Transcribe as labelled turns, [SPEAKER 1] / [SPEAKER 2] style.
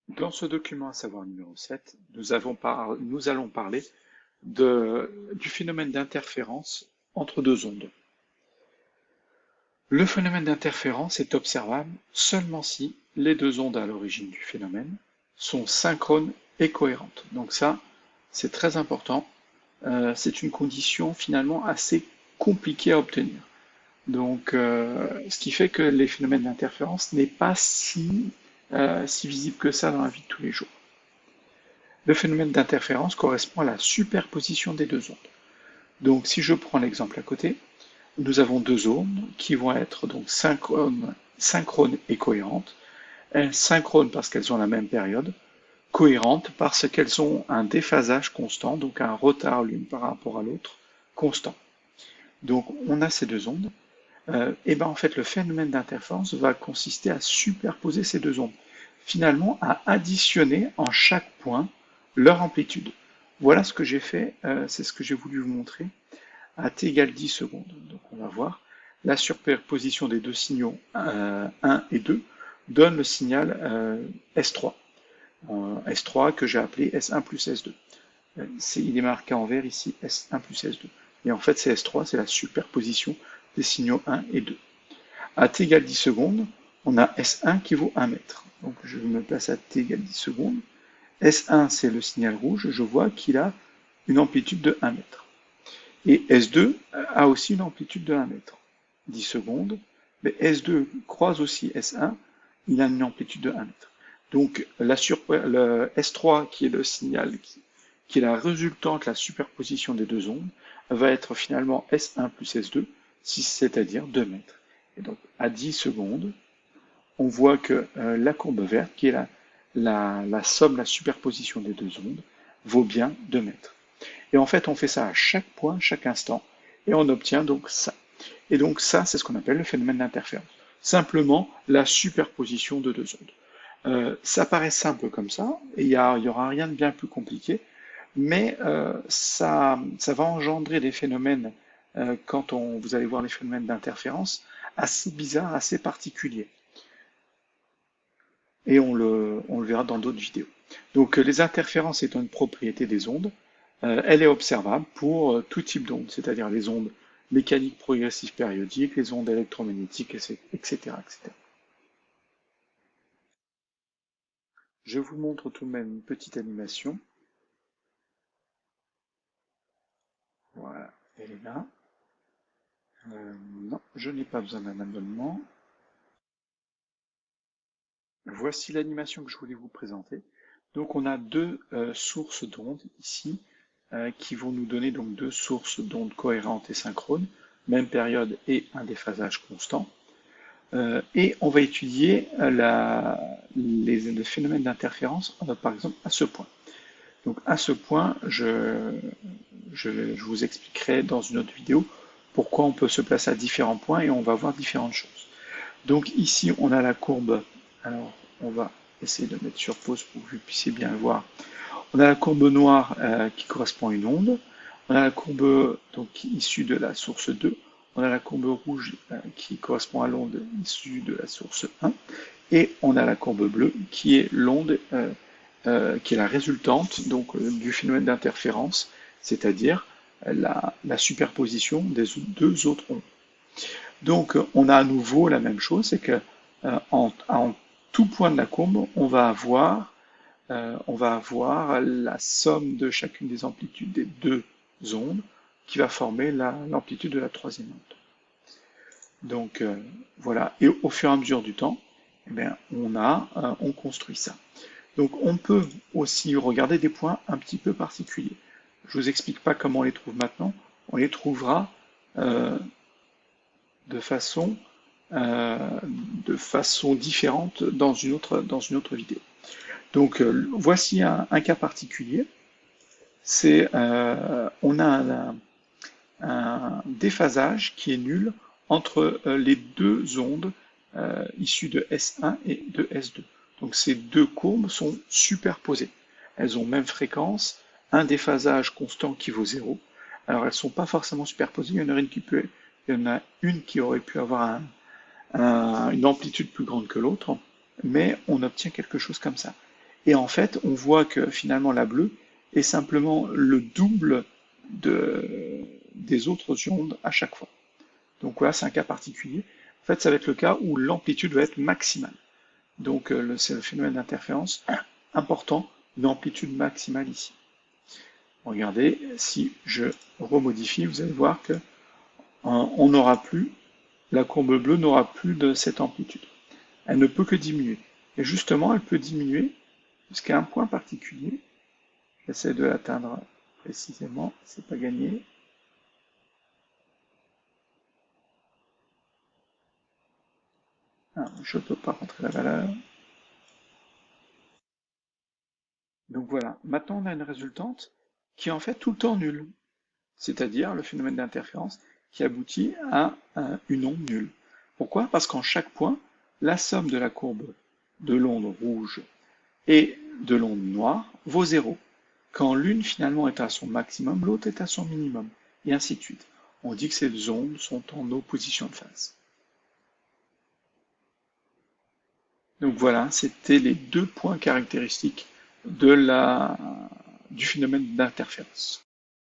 [SPEAKER 1] Dans ce document à savoir numéro 7, nous allons parler du phénomène d'interférence entre deux ondes. Le phénomène d'interférence est observable seulement si les deux ondes à l'origine du phénomène sont synchrones et cohérentes. Donc ça, c'est très important. C'est une condition finalement assez compliquée à obtenir. Donc, ce qui fait que les phénomènes d'interférence n'est pas si visible que ça dans la vie de tous les jours. Le phénomène d'interférence correspond à la superposition des deux ondes. Donc, si je prends l'exemple à côté, nous avons deux ondes qui vont être donc synchrones et cohérentes. Elles synchrones parce qu'elles ont la même période, cohérentes parce qu'elles ont un déphasage constant, donc un retard l'une par rapport à l'autre constant. Donc, on a ces deux ondes. Et ben en fait, le phénomène d'interférence va consister à superposer ces deux ondes, finalement à additionner en chaque point leur amplitude. Voilà ce que j'ai fait, c'est ce que j'ai voulu vous montrer à t égale 10 secondes. Donc on va voir la superposition des deux signaux 1 et 2 donne le signal S3. S3 que j'ai appelé S1 plus S2. Il est marqué en vert ici S1 plus S2. Et en fait, c'est S3, c'est la superposition des signaux 1 et 2. À t égale 10 secondes, on a S1 qui vaut 1 mètre. Donc je me place à t égale 10 secondes. S1, c'est le signal rouge. Je vois qu'il a une amplitude de 1 mètre. Et S2 a aussi une amplitude de 1 mètre. 10 secondes. Mais S2 croise aussi S1. Il a une amplitude de 1 mètre. Donc le S3, qui est le signal qui est la résultante, la superposition des deux ondes, va être finalement S1 plus S2, c'est-à-dire 2 mètres. Et donc à 10 secondes, on voit que la courbe verte, qui est la somme, la superposition des deux ondes, vaut bien 2 mètres. Et en fait, on fait ça à chaque point, chaque instant, et on obtient donc ça. Et donc ça, c'est ce qu'on appelle le phénomène d'interférence. Simplement la superposition de deux ondes. Ça paraît simple comme ça, et il y aura rien de bien plus compliqué, mais ça va engendrer des phénomènes, quand vous allez voir les phénomènes d'interférence, assez bizarres, assez particuliers. Et on le verra dans d'autres vidéos. Donc les interférences étant une propriété des ondes, elle est observable pour tout type d'ondes, c'est-à-dire les ondes mécaniques progressives périodiques, les ondes électromagnétiques, etc., etc. Je vous montre tout de même une petite animation. Voilà, elle est là. Non, je n'ai pas besoin d'un abonnement. Voici l'animation que je voulais vous présenter. Donc on a deux sources d'ondes ici qui vont nous donner donc deux sources d'ondes cohérentes et synchrones, même période et un déphasage constant. Et on va étudier le phénomène d'interférence, par exemple, à ce point. Donc à ce point, je vous expliquerai dans une autre vidéo pourquoi on peut se placer à différents points et on va voir différentes choses. Donc ici, on a la courbe. Alors, on va essayer de mettre sur pause pour que vous puissiez bien le voir. On a la courbe noire qui correspond à une onde. On a la courbe donc, issue de la source 2. On a la courbe rouge qui correspond à l'onde issue de la source 1. Et on a la courbe bleue qui est l'onde qui est la résultante donc, du phénomène d'interférence, c'est-à-dire la superposition des deux autres ondes. Donc on a à nouveau la même chose, c'est que en tout point de la courbe, on va avoir la somme de chacune des amplitudes des deux ondes qui va former l'amplitude de la troisième onde. Donc voilà, et au fur et à mesure du temps, eh bien, on construit ça. Donc on peut aussi regarder des points un petit peu particuliers. Je ne vous explique pas comment on les trouve maintenant, on les trouvera euh, de façon, différente dans une autre vidéo. Donc voici un cas particulier. On a un déphasage qui est nul entre les deux ondes issues de S1 et de S2. Donc ces deux courbes sont superposées. Elles ont même fréquence, un déphasage constant qui vaut 0. Alors elles ne sont pas forcément superposées, il y en a une qui aurait pu avoir une amplitude plus grande que l'autre, mais on obtient quelque chose comme ça. Et en fait, on voit que finalement la bleue est simplement le double des autres ondes à chaque fois. Donc voilà, c'est un cas particulier. En fait, ça va être le cas où l'amplitude va être maximale. Donc c'est le phénomène d'interférence important, une amplitude maximale ici. Regardez, si je remodifie, vous allez voir que on n'aura plus, la courbe bleue n'aura plus de cette amplitude. Elle ne peut que diminuer. Et justement, elle peut diminuer jusqu'à un point particulier. J'essaie de l'atteindre précisément, c'est pas gagné. Ah, je ne peux pas rentrer la valeur. Donc voilà, maintenant on a une résultante qui est en fait tout le temps nulle, c'est-à-dire le phénomène d'interférence qui aboutit à une onde nulle. Pourquoi? Parce qu'en chaque point, la somme de la courbe de l'onde rouge et de l'onde noire vaut 0. Quand l'une finalement est à son maximum, l'autre est à son minimum, et ainsi de suite. On dit que ces deux ondes sont en opposition de phase. Donc voilà, c'était les deux points caractéristiques du phénomène d'interférence.